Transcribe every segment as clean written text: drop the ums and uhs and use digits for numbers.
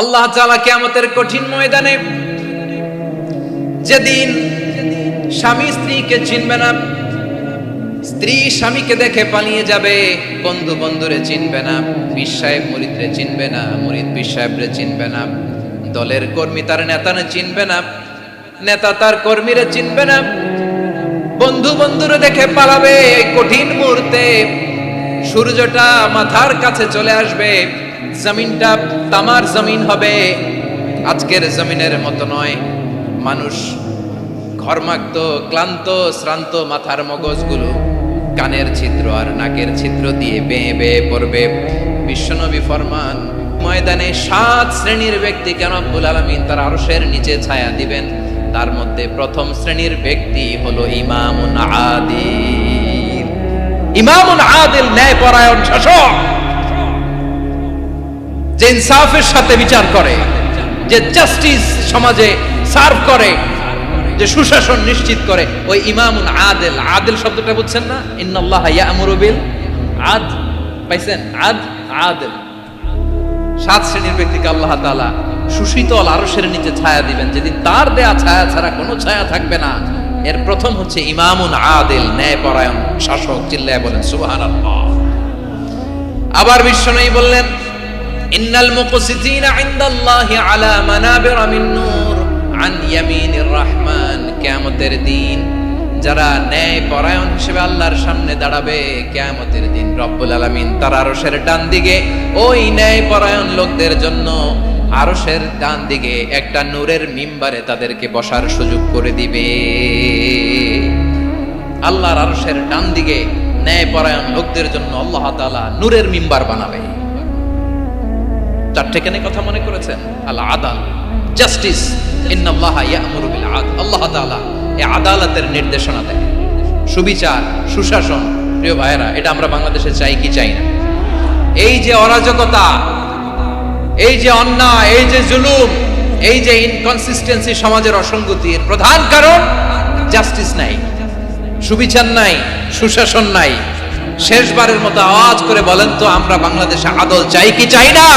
আল্লাহ তাআলা কিয়ামতের কঠিন ময়দানে, যেদিন স্বামী স্ত্রীকে চিনবে না, স্ত্রী স্বামীকে দেখে পালিয়ে যাবে, বন্ধু বন্ধুরে চিনবে না, পীর সাহেব মুরিদরে চিনবে না, মুরিদ পীর সাহেবরে চিনবে না, দলের কর্মী তার নেতারে চিনবে না, নেতা তার কর্মীরে চিনবে না, বন্ধু বন্ধুরে দেখে পালাবে। এই কঠিন মুহূর্তে সূর্যটা মাথার কাছে চলে আসবে, জমিনটা তামার জমিন হবে, আজকের জমিনের মতো নয়। মানুষ ঘর্মাক্ত, ক্লান্ত, শ্রান্ত মাথার মগজগুলো কানের ছিদ্র আর নাকের ছিদ্র দিয়ে বেয়ে বেয়ে পড়বে। বিশ্বনবী ফরমান, ময়দানে 7 শ্রেণীর ব্যক্তিকে রব্বুল আলামিন তার আরশের নিচে ছায়া দিবেন। তার মধ্যে প্রথম শ্রেণীর ব্যক্তি হলো ইমামুন আদিল। ইমামুন আদিল, ন্যায়পরায়ণ শাসক, যে ইনসাফের সাথে বিচার করে, যে জাস্টিস সমাজে সার্ভ করে, যে সুশাসন নিশ্চিত করে, ওই ইমামুন আদিল। আদিল শব্দটা বুঝছেন না? ইন্নাল্লাহা ইয়া'মুরু বিল আদল, পাইছেন? আদিল। 7 শ্রেণীর ব্যক্তিকে আল্লাহ তাআলা সুশীতল আরশের নিচে ছায়া দিবেন, যেদিন তার দেয়া ছায়া ছাড়া কোনো ছায়া থাকবে না। এর প্রথম হচ্ছে ইমামুন আদিল, ন্যায়পরায়ণ শাসক। চিল্লায় বলেন সুবহানাল্লাহ। আবার বিশ্বনবী বললেন, ইন্নাল মুকসিতিনা ইনদাল্লাহি আলা মানাবিরা মিন নূর আন ইয়ামিনির রহমান। কিয়ামতের দিন যারা ন্যায়পরায়ণ হিসেবে আল্লাহর সামনে দাঁড়াবে, কিয়ামতের দিন রব্বুল আলামিন তার আরশের ডান দিকে ওই ন্যায়পরায়ণ লোকদের জন্য আরশের ডান দিকে একটা নূরের মিম্বারে তাদেরকে বসার সুযোগ করে দিবে। আল্লাহর আরশের ডান দিকে ন্যায়পরায়ণ লোকদের জন্য আল্লাহ তাআলা নূরের মিম্বার বানাবে। 4টেখানে কথা মনে করেছেন? আল আদাল, জাস্টিস। ইন্নাল্লাহা ইয়া'মুরু বিল আদল। আল্লাহ তাআলা এই আদালতের নির্দেশনা দেন, সুবিচার, সুশাসন। প্রিয় ভাইয়েরা, এটা আমরা বাংলাদেশে চাই কি চাই না? এই যে অরাজকতা, এই যে অন্যায়, এই যে জুলুম, এই যে ইনকনসিস্টেন্সি, সমাজের অসঙ্গতি, এর প্রধান কারণ জাস্টিস নাই, সুবিচার নাই, সুশাসন নাই। শেষবারের মতো আওয়াজ করে বলেন তো, আমরা বাংলাদেশে আদল চাই কি চাই না?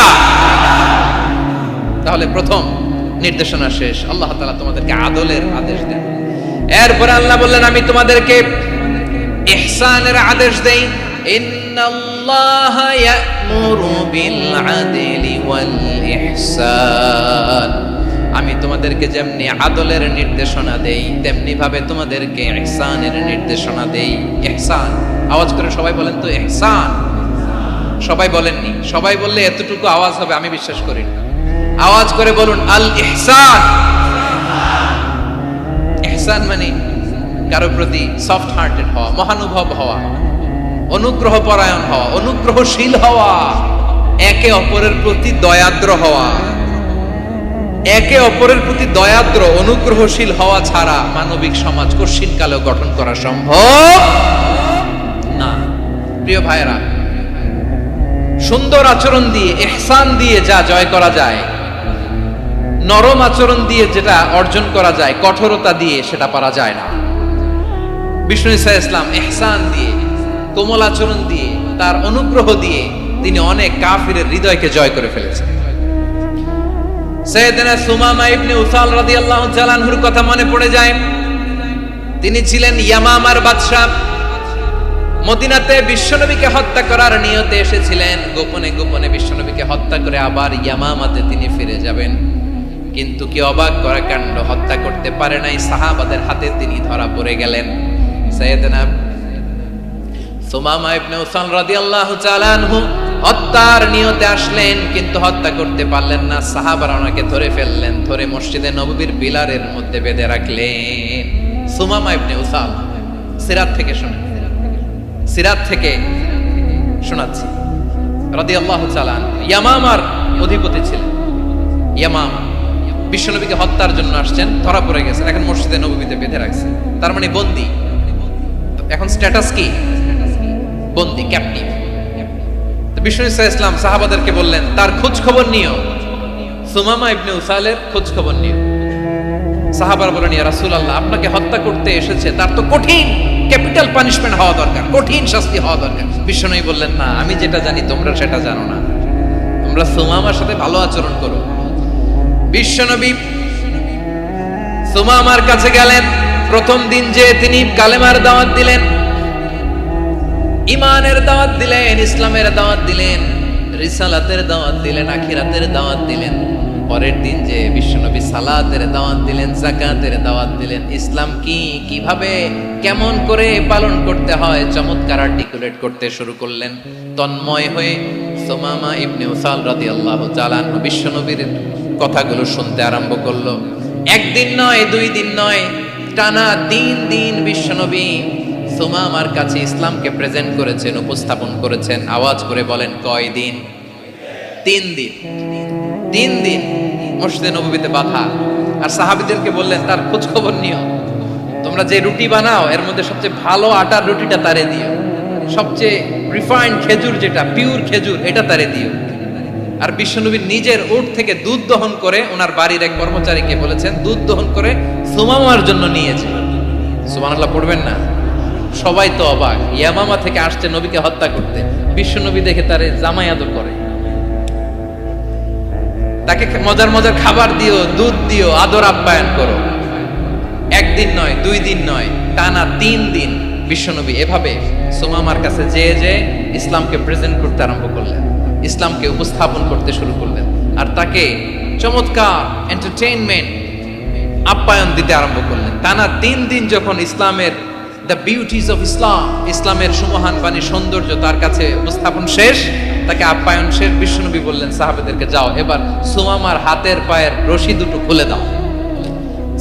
তাহলে প্রথম নির্দেশনা শেষ, আল্লাহ তাআলা তোমাদেরকে আদলের আদেশ দেন। এরপরে আল্লাহ বললেন, আমি তোমাদেরকে ইহসানের আদেশ দেই। ইন্নাল্লাহা ইয়া'মুরু বিল আদলি ওয়াল ইহসান। আমি তোমাদেরকে যেমনি আদলের নির্দেশনা দেই, তেমনি ভাবে তোমাদেরকে ইহসানের নির্দেশনা দেই। ইহসান, আওয়াজ করে সবাই বলেন তো ইহসান। সবাই বলেননি, সবাই বললে এতটুকু আওয়াজ হবে আমি বিশ্বাস করি না। আওয়াজ করে বলুন আল ইহসান। ইহসান মানে কারো প্রতি সফট হার্টেড হওয়া, মহানুভব হওয়া, অনুগ্রহ পরায়ণ হওয়া, অনুগ্রহশীল হওয়া, একে অপরের প্রতি দয়াদ্র হওয়া। একে অপরের প্রতি দয়াদ্র, অনুগ্রহশীল হওয়া ছাড়া মানবিক সমাজ কশিনকালেও গঠন করা সম্ভব না। প্রিয় ভাইয়েরা, সুন্দর আচরণ দিয়ে, ইহসান দিয়ে যা জয় করা যায়, নরম আচরণ দিয়ে যেটা অর্জন করা যায়, কঠোরতা দিয়ে সেটা পারা যায় না। বিষ্ণু ঈসা ইসলাম ইহসান দিয়ে, কোমল আচরণ দিয়ে, তার অনুগ্রহ দিয়ে তিনি অনেক কাফিরের হৃদয়কে জয় করে ফেলেছেন। সাইয়েদনা সুমামা ইবনে উসাল রাদিয়াল্লাহু তাআলা আনহুর কথা মনে পড়ে যায়। তিনি ছিলেন ইয়ামামার বাদশা। মদিনাতে বিশ্বনবীকে হত্যা করার নিয়তে এসেছিলেন, গোপনে গোপনে বিশ্বনবীকে হত্যা করে আবার ইয়ামামাতে তিনি ফিরে যাবেন। কিন্তু কি অবাক করা কাণ্ড, হত্যা করতে পারে নাই, সাহাবাদের হাতে তিনি ধরা পড়ে গেলেন। সাইয়েদনা সুমামা ইবনে উসাল রাদিয়াল্লাহু তাআলা আনহু হত্যার নিয়তে আসলেন, কিন্তু হত্যা করতে পারলেন না। সাহাবারা ওনাকে ধরে ফেললেন, ধরে মসজিদে নববীর পিলারের মধ্যে বেঁধে রাখলেন। সুমামা ইবনে উসাল, সিরাত থেকে শোনেন, সিরাত থেকে শোনাচ্ছি, রাদিয়াল্লাহু তাআলা ইয়ামামার অধিপতি ছিলেন। ইয়ামামা বিশ্বনবীকে হত্যার জন্য আসছেন, ধরা পড়ে গেছেন, এখন মসজিদে নববীতে বেঁধে রাখছেন, তার মানে বন্দী। এখন স্ট্যাটাস কি? বন্দী, ক্যাপটিভ। বিষ্ণু ঈসা ইসলাম সাহাবাদেরকে বললেন, তার খোঁজ খবর নিও, সুমামা ইবনে উসালের খোঁজ খবর নিও। সাহাবারা বলেন, ইয়া রাসূলুল্লাহ, আপনাকে হত্যা করতে এসেছে, তার তো কঠিন ক্যাপিটাল পানিশমেন্ট হওয়া দরকার, কঠিন শাস্তি হওয়া দরকার। বিশ্বনবী বললেন, না, আমি যেটা জানি তোমরা সেটা জানো না। তোমরা সুমামার সাথে ভালো আচরণ করো, বিশ্বনবী সুমামার কাছে গেলেন। প্রথম দিন যে তিনি কালেমার দাওয়াত দিলেন, ইমানের দাওয়াত দিলেন, ইসলামের দাওয়াত দিলেন, রিসালাতের দাওয়াত দিলেন, আখিরাতের দাওয়াত দিলেন। পরের দিন যে বিশ্বনবী সালাতের দাওয়াত দিলেন, যাকাতের দাওয়াত দিলেন, ইসলাম কি, কিভাবে, কেমন করে পালন করতে হয় চমৎকার আর্টিকুলেট করতে শুরু করলেন। তন্ময় হয়ে সুমামা ইবনে উসাল রাদিয়াল্লাহু তাআলা বিশ্বনবীর কথাগুলো শুনতে আরম্ভ করলো। একদিন নয়, 2 দিন নয়, টানা 3 দিন বিশ্বনবী সুমামার কাছে ইসলামকে প্রেজেন্ট করেছেন, উপস্থাপন করেছেন। আওয়াজ করে বলেন, কয় দিন? 3 দিন। 3 দিন মসজিদে নববীতে বাধা। আর সাহাবীদেরকে বললেন, তার খোঁজ খবর নিও, তোমরা যে রুটি বানাও এর মধ্যে সবচেয়ে ভালো আটার রুটিটা তারে দিও, সবচেয়ে রিফাইন্ড খেজুর, যেটা পিওর খেজুর, এটা তারে দিও। আর বিশ্বনবী নিজের উট থেকে দুধ দহন করে ওনার বাড়ির এক কর্মচারীকে বলেছেন, দুধ দহন করে সুমামার জন্য নিয়েছে। সুবহানাল্লাহ পড়বেন না? সবাই তো অবাক, ইয়ামামা থেকে আসছে নবীকে হত্যা করতে, বিশ্বনবী দেখে তারে জামাই আদর করে, তাকে মজার মজার খাবার দিও, দুধ দিও, আদর আপ্যায়ন করো। একদিন নয়, 2 দিন নয়, টানা 3 দিন বিশ্বনবী এভাবে সুমামার কাছে যে ইসলামকে প্রেজেন্ট করতে আরম্ভ করলেন, ইসলামকে উপস্থাপন করতে শুরু করলেন। আর তাকে চমৎকার এন্টারটেইনমেন্ট, আপ্যায়ন দিতে আরম্ভ করলেন। টানা 3 দিন যখন ইসলামের দ্য বিউটিজ অফ ইসলাম, ইসলামের সুমহান বাণী, সৌন্দর্য তার কাছে উপস্থাপন শেষ, তাকে আপ্যায়ন শেষ, বিশ্বনবী বললেন সাহাবাদেরকে, যাও এবার সুমামার হাতের পায়ের রশি দুটো খুলে দাও।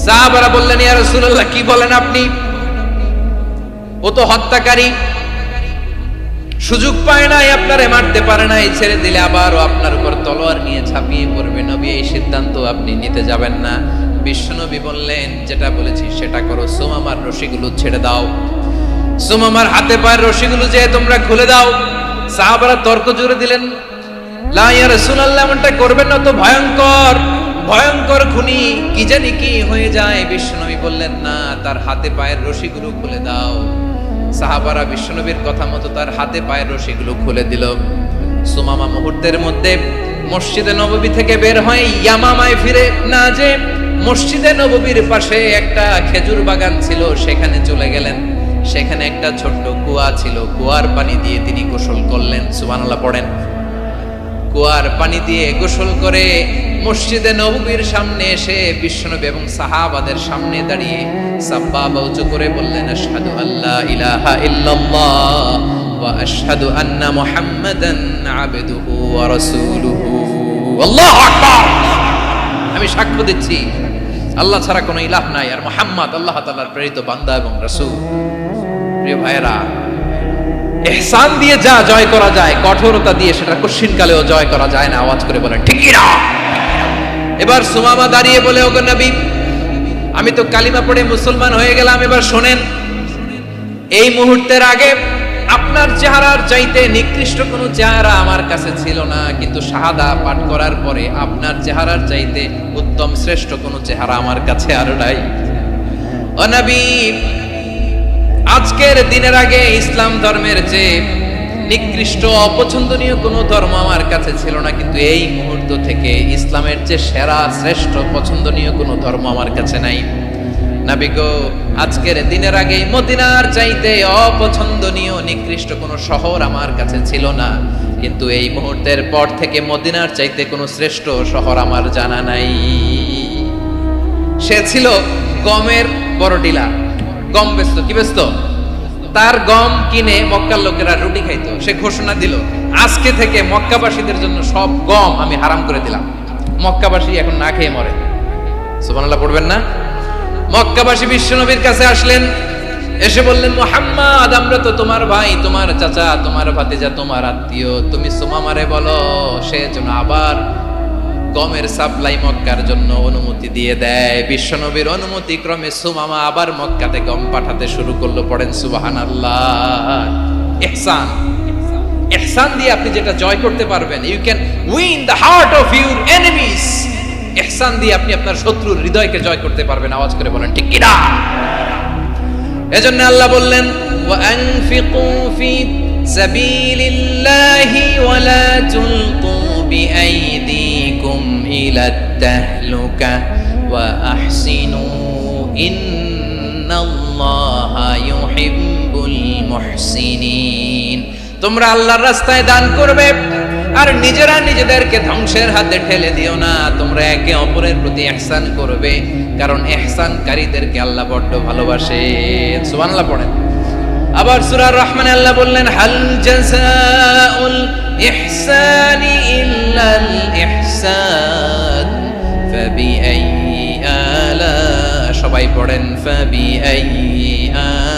সাহাবারা বললেন, ইয়া রাসূলুল্লাহ, কি বলেন আপনি? ও তো হত্যাকারী, সুযোগ পায় নাই, আপনারে মারতে পারে নাই, ছেড়ে দিলে আবার ও আপনার উপর তলোয়ার নিয়ে ঝাঁপিয়ে পড়বে। নবী, এই সিদ্ধান্ত আপনি নিতে যাবেন না। বিশ্বনবী বললেন, যেটা বলেছি সেটা করো, সুমামার রশিগুলো ছেড়ে দাও, সুমামার হাতে পায়ের রশিগুলো যে তোমরা খুলে দাও। সাহাবারা তর্ক জুড়ে দিলেন, লা ইয়া রাসূলুল্লাহ, এমনটা করবেন না, তো ভয়ঙ্কর, ভয়ঙ্কর খুনি, কি জানি কি হয়ে যায়। বিশ্বনবী বললেন, না, তার হাতে পায়ের রশিগুলো খুলে দাও। সাহাবারা বিশ্বনবীর কথা মতো তার হাতে পায়ের রশিগুলো খুলে দিল। সুমামা মুহূর্তের মধ্যে মসজিদে নববী থেকে বের হয়ে ইয়ামামায় ফিরে না যে মসজিদে নববীর পাশে একটা খেজুর বাগান ছিল, সেখানে চলে গেলেন। সেখানে একটা ছোট্ট কুয়া ছিল, কুয়ার পানি দিয়ে তিনি গোসল করলেন। সুবহানাল্লাহ পড়েন। কুয়ার পানি দিয়ে গোসল করে মসজিদে নববীর সামনে এসে বিশ্বনবী এবং সাহাবাদের সামনে দাঁড়িয়ে সাব্বাবা উঁচু করে বললেন, আশহাদু আল্লা ইলাহা ইল্লাল্লাহ ওয়া আশহাদু আন্না মুহাম্মাদান আবদুহু ওয়া রাসূলুহু। আল্লাহু আকবার। আমি সাক্ষ্য দিচ্ছি আল্লাহ ছাড়া কোনো ইলাহ নাই, আর মুহাম্মদ আল্লাহ তাআলার প্রেরিত বান্দা এবং রাসূল। প্রিয় ভাইয়েরা, ইহসান দিয়ে যা জয় করা যায়, কঠোরতা দিয়ে সেটা কঠিনকালেও জয় করা যায় না। আওয়াজ করে বলেন, ঠিক কি না? এবার সুমামা দাঁড়িয়ে বলে, ওগো নবী, আমি তো কালিমা পড়ে মুসলমান হয়ে গেলাম, এবার শোনেন, এই মুহূর্তের আগে আপনার চেহারার চাইতে নিকৃষ্ট কোনো চেহারা আমার কাছে ছিল না, কিন্তু শাহাদা পাঠ করার পরে আপনার চেহারার চাইতে উত্তম শ্রেষ্ঠ কোনো চেহারা আমার কাছে আর নাই। ও নবী, আজকের দিনের আগে ইসলাম ধর্মের যে নিকৃষ্ট অপছন্দনীয় কোনো ধর্ম আমার কাছে ছিল না, কিন্তু এই মুহূর্ত থেকে ইসলামের যে সেরা শ্রেষ্ঠ পছন্দনীয় কোনো ধর্ম আমার কাছে নাই। নবী গো, আজকের দিনের আগে মদিনার চাইতে অপছন্দনীয় নিকৃষ্ট কোনো শহর আমার কাছে ছিল না, কিন্তু এই মুহূর্তের পর থেকে মদিনার চাইতে কোনো শ্রেষ্ঠ শহর আমার জানা নাই। সে ছিল গমের বড় ডিলার, গম বেচত। কি বেচত? তার গম কিনে মক্কার লোকেরা রুটি খাইতো। সে ঘোষণা দিল, আজকে থেকে মক্কাবাসীদের জন্য সব গম আমি হারাম করে দিলাম, মক্কাবাসী এখন না খেয়ে মরে। সুবহানাল্লাহ পড়বেন না? মক্কাবাসী বিশ্বনবীর কাছে আসলেন, এসে বললেন, মুহাম্মদ, আমরা তো তোমার ভাই, তোমার চাচা, তোমার ভাতিজা, তোমার আত্মীয়, তুমি সুমামারে বলো সে যেন আবার গমের সাপ্লাই মক্কার জন্য অনুমতি দিয়ে দেয়। বিশ্বনবীর অনুমতি ক্রমে সুমামা আবার মক্কাতে গম পাঠাতে শুরু করলো। পড়েন সুবহানাল্লাহ। ইহসান, ইহসান দিয়ে আপনি যেটা জয় করতে পারবেন, you can win the heart of your enemies. ইহসান দিয়ে আপনি আপনার শত্রুর হৃদয়কে জয় করতে পারবেন। আওয়াজ করে বলেন, ঠিক কি না? এজন্য আল্লাহ বললেন, ওয়া আনফিকু ফি সাবিলিল্লাহি ওয়া লা তুলকু বিআইদিকুম إلى التهلكة وأحسنوا إن الله يحب المحسنين তোমরা আল্লাহর রাস্তায় দান করবে আর নিজেরা নিজেদেরকে ধ্বংসের হাতে ঠেলে দিও না। তোমরা একে অপরের প্রতি ইহসান করবে, কারণ ইহসানকারীদেরকে আল্লাহ বড় ভালোবাসেন। সুবহানাল্লাহ পড়েন। আবার সূরা রহমানে আল্লাহ বললেন, হাল জাযাউল ইহসানি ইল্লাল ইহসান ফাবিআইয়ি আলা, সবাই পড়েন, ফাবিআইয়ি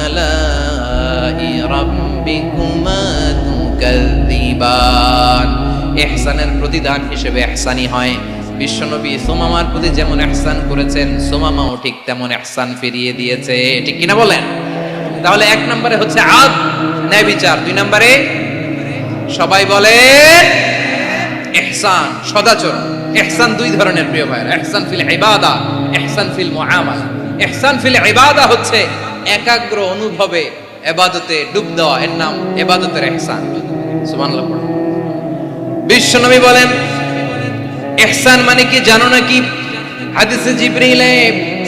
আলাই রাব্বিকুমা তুকাযযিবান। ইহসানের প্রতিদান হিসেবে ইহসানি হয়। বিশ্বনবী সুমামার প্রতি যেমন ইহসান করেছেন, সুমামাও ঠিক তেমন ইহসান ফিরিয়ে দিয়েছে। ঠিক কিনা বলেন? তাহলে এক নম্বরে হচ্ছে আদ, ন্যায় বিচার। দুই নম্বরে সবাই বলে ইহসান, সদাচরণ। ইহসান দুই ধরনের প্রিয় ভাইরা, ইহসান ফিল ইবাদা, ইহসান ফিল মুআমালা। ইহসান ফিল ইবাদা হচ্ছে একাগ্র অনুভবে ইবাদতে ডুব দেওয়া, এর নাম ইবাদতের ইহসান। সুবহানাল্লাহ। বিশ্বনবী বলেন ইহসান মানে কি জানো নাকি? হাদিসে জিবরিলে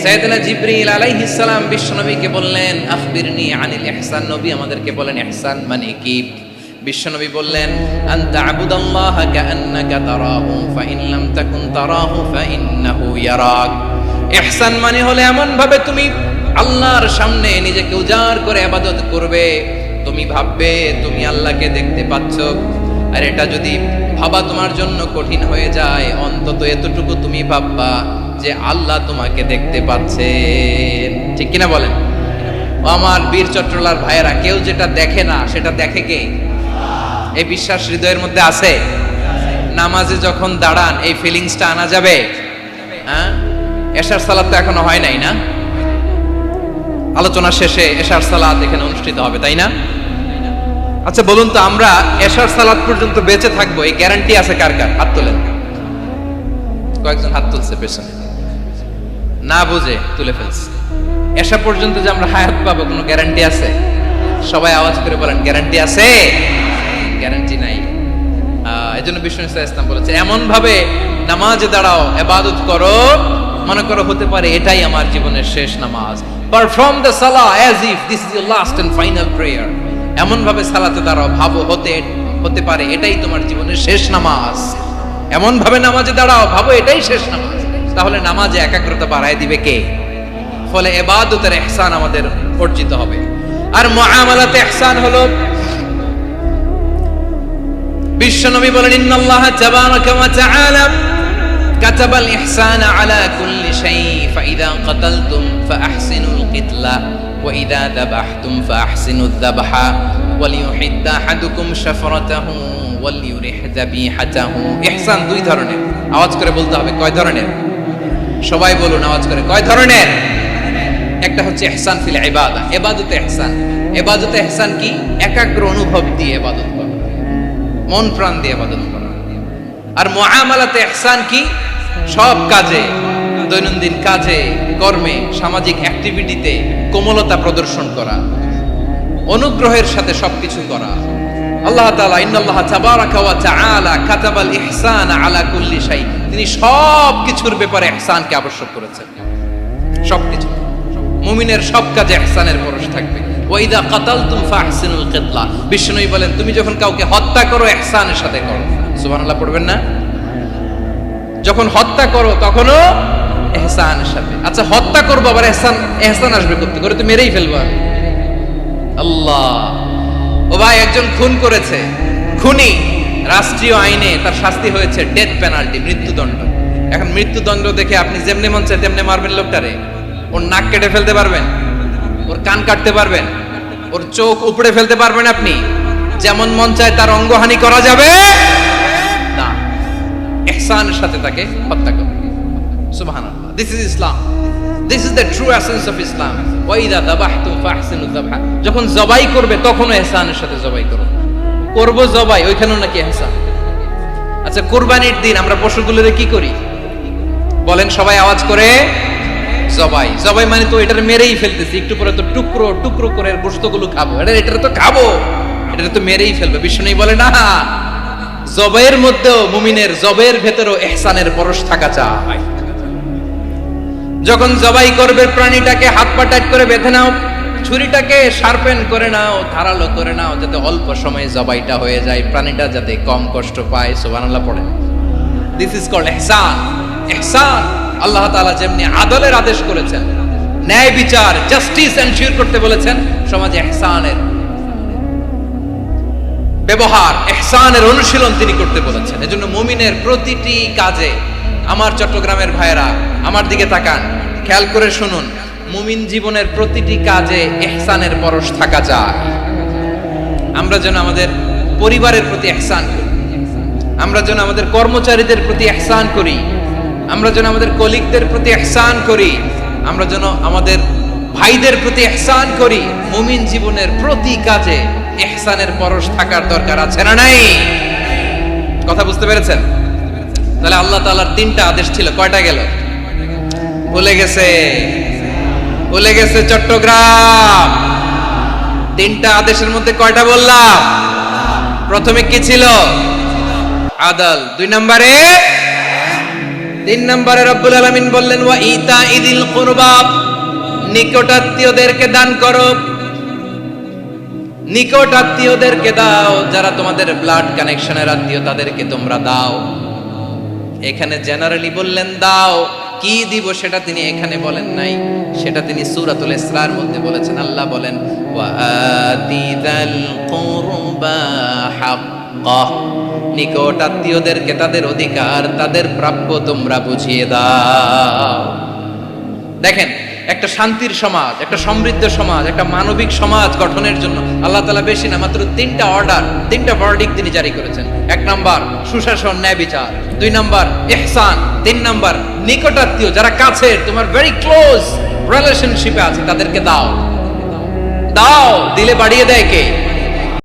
সাইয়েদনা জিবরিল আলাইহিস সালাম বিশ্বনবীকে বললেন, আখবিরনি আনিল ইহসান। নবী আমাদেরকে বলেন ইহসান মানে কি? বিশ্বনবী বললেন, আনতা আবুদাল্লাহা কাআন্নাকা তারাহু ফাইন লাম তাকুন তারাহু ফাইন্নাহু ইয়ারাক। ইহসান মানে হলো এমন ভাবে তুমি আল্লাহর সামনে নিজেকে উজাড় করে ইবাদত করবে, তুমি ভাববে তুমি আল্লাহকে দেখতে পাচ্ছ। আর এটা যদি ভাবা তোমার জন্য কঠিন হয়ে যায়, অন্তত এতটুকু তুমি ভাববা যে আল্লাহ তোমাকে দেখতে পাচ্ছেন। ঠিক কিনা বলেন? ও আমার বীর চট্টলার ভাইয়েরা, কেউ যেটা দেখে না সেটা দেখে কে? এই বিশ্বাস হৃদয়ের মধ্যে আছে? নামাজে যখন দাঁড়ান এই ফিলিংসটা আনা যাবে? হ্যাঁ, এশার সালাত তো এখনো হয় নাই না? আলোচনা শেষে এশার সালাত এখানে অনুষ্ঠিত হবে, তাই না? আচ্ছা বলুন তো, আমরা এশার সালাত পর্যন্ত বেঁচে থাকবো এই গ্যারান্টি আছে কার কার? হাত তোলেন। কয়েকজন হাত তুলছে পেছনে, না বুঝে তুলে ফেলছে। এশা পর্যন্ত যে আমরা হায়াত পাবো কোনো গ্যারান্টি আছে? সবাই আওয়াজ করে বলেন, গ্যারান্টি আছে? গ্যারান্টি নাই। এজন্য বিষ্ণু ইসলাম বলেছে, এমন ভাবে নামাজে দাঁড়াও, ইবাদত করো, মনে করো হতে পারে এটাই আমার জীবনের শেষ নামাজ। Perform the salah as if this is your last and final prayer. এমন ভাবে সালাতে দাঁড়াও, ভাবো হতে পারে এটাই তোমার জীবনের শেষ নামাজ। এমন ভাবে নামাজে দাঁড়াও, ভাবো এটাই শেষ নামাজ। তাহলে নামাজে একাগ্রতা বাড়ায় দিবে কে? ফলে ইবাদতের ইহসান আমাদের অর্জিত হবে। আর মুআমালাতে ইহসান হলো, বিশ্বনবী বলেন, ইন্নাল্লাহা তাবারাকা ওয়া তাআলা কাতাবাল ইহসানা আলা কুল্লি শাই ফাইদা কাতালতুম ফাআহসিনুল কিতলা ওয়া ইযা যাবাহতুম ফাআহসিনুয যাবহা ওয়ালিয়ুহিদ্দা আহাদুকুম শাফরাতাহু ওয়ালিয়ুরিহ যাবিহাতাহু। ইহসান দুই ধরনের। আওয়াজ করে বলতে হবে কয় ধরনের? সবাই বলুন আওয়াজ করে, কয় ধরনের? একটা হচ্ছে ইহসান ফিল ইবাদা, ইবাদতে ইহসান। ইবাদতে ইহসান কি? একাগ্র অনুভব দিয়ে ইবাদত করা, মন প্রাণ দিয়ে ইবাদত করা। আর মুআমালাতে ইহসান কি? সব কাজে, দৈনন্দিন কাজে, কর্মে, সামাজিক অ্যাক্টিভিটিতে কোমলতা প্রদর্শন করা, অনুগ্রহের সাথে সবকিছু করা। আল্লাহ তাআলা ইন্নাল্লাহা তাবারাকা ওয়া তাআলা কাতাবাল ইহসানা আলা কুল্লি শাই, তিনি সব কিছুর ব্যাপারে ইহসানকে আবশ্যক করেছেন। সবকিছু, মুমিনের সব কাজে ইহসানের পরশ থাকবে। ওয়া ইযা কাতালতুম ফাহসিনুল কিতলা, বিষ্ণুই বলেন তুমি যখন কাউকে হত্যা করো ইহসানের সাথে করো। সুবহানাল্লাহ পড়বেন না? যখন হত্যা করো তখনও ইহসানের সাথে। আচ্ছা হত্যা করবো আবার ইহসান আসবে করতে করে, তো মেরেই ফেলবো আমি। আল্লাহ, ও ভাই একজন খুন করেছে, খুনি, রাষ্ট্রীয় আইনে তার শাস্তি হয়েছে ডেথ পেনাল্টি, মৃত্যুদণ্ড। এখন মৃত্যুদণ্ড দেখে আপনি যেমনি মন চায় তেমনি মারবেন লোকটারে? ওর নাক কেটে ফেলতে পারবেন? ওর কান কাটতে পারবেন? ওর চোখ উপড়ে ফেলতে পারবেন আপনি? যেমন মন চায় তার অঙ্গহানি করা যাবে না। ইহসানের সাথে তাকে হত্যা করবে। সুবহানাল্লাহ, this is Islam, this is the true essence of Islam. ওয়া ইযা যাবাহতুম ফাহসিনুয যাবহা, যখন জবাই করবে তখনও ইহসানের সাথে জবাই করো। করব জবাই, ওইখানেও নাকি ইহসান। আচ্ছা কুরবানির দিন আমরা পশুগুলোরে কি করি বলেন সবাই আওয়াজ করে? জবাই। জবাই মানে তো এটার মেরেই ফেলতেছি, একটু পরে তো টুকরো টুকরো করে গোশতগুলো খাবো, এটা তো খাবো, এটা তো মেরেই ফেলবে। বিষ্ণু বলে না, জবের মধ্যেও মুমিনের জবের ভেতরেও ইহসানের পরশ থাকা চাই। যখন জবাই করবে প্রাণীটাকে হাত পা টাইট করে বেঁধে নাও, ছুরিটাকে শার্পেন করে নাও, ধারালো করে নাও, যাতে অল্প সময়ে জবাইটা হয়ে যায়, প্রাণীটা যাতে কম কষ্ট পায়। সুবহানাল্লাহ পড়েন। দিস ইজ কল্ড ইহসান। ইহসান আল্লাহ তাআলা যেমনি আদলের আদেশ করেছেন, ন্যায় বিচার জাস্টিস এনশিওর করতে বলেছেন, সমাজে ইহসানের ব্যবহার, ইহসানের অনুশীলন তিনি করতে বলেছেন। এজন্য মুমিনের প্রতিটি কাজে, আমার চট্টগ্রামের ভাইরা আমার দিকে তাকান, খেয়াল করে শুনুন, মুমিন জীবনের প্রতিটি কাজে ইহসানের পরশ থাকা চাই। আমরা যেন আমাদের পরিবারের প্রতি ইহসান করি, আমরা যেন আমাদের কর্মচারীদের প্রতি ইহসান করি, আমরা যেন আমাদের কলিগদের প্রতি ইহসান করি, আমরা যেন আমাদের ভাইদের প্রতি ইহসান করি। মুমিন জীবনের প্রতি কাজে ইহসানের পরশ থাকার দরকার আছে না নাই? কথা বুঝতে পেরেছেন? তাহলে আল্লাহ তাআলার তিনটা আদেশ ছিল, কয়টা গেল? ভুলে গেছে, ভুলে গেছে চট্টগ্রাম। তিনটা আদেশের মধ্যে কয়টা বললাম? প্রথমে কি ছিল? আদল। দুই নম্বরে, তিন নম্বরে রব্বুল আলামিন বললেন ওয়া ইতাইদিল কুরবা, নিকটাত্মীয়দেরকে দান করো, নিকটাত্মীয়দেরকে দাও, যারা তোমাদের ব্লাড কানেকশনের আত্মীয় তাদেরকে তোমরা দাও। এখানে জেনারেলি বললেন দাও, কি দিব সেটা তিনি এখানে বলেন নাই, সেটা তিনি সূরাতুল ইসরার মধ্যে বলেছেন। আল্লাহ বলেন ওয়া আতিদাল কুরবা হাক্কাহ, নিকটাত্মীয়দেরকে তাদের অধিকার, তাদের প্রাপ্য তোমরা বুঝিয়ে দাও। দেখেন, একটা শান্তির সমাজ, একটা সমৃদ্ধ সমাজ, একটা মানবিক সমাজ গঠনের জন্য আল্লাহ তাআলা বেশি না, মাত্র তিনটা অর্ডার, তিনটা ভার্ডিক্ট তিনি জারি করেছেন। এক নাম্বার সুশাসন, ন্যায় বিচার। দুই নাম্বার ইহসান। তিন নাম্বার নিকটাত্মীয়, যারা কাছের, তোমার ভেরি ক্লোজ রিলেশনশিপে আছে, তাদেরকে দাও। দাও, দিলে বাড়িয়ে দেয় কে?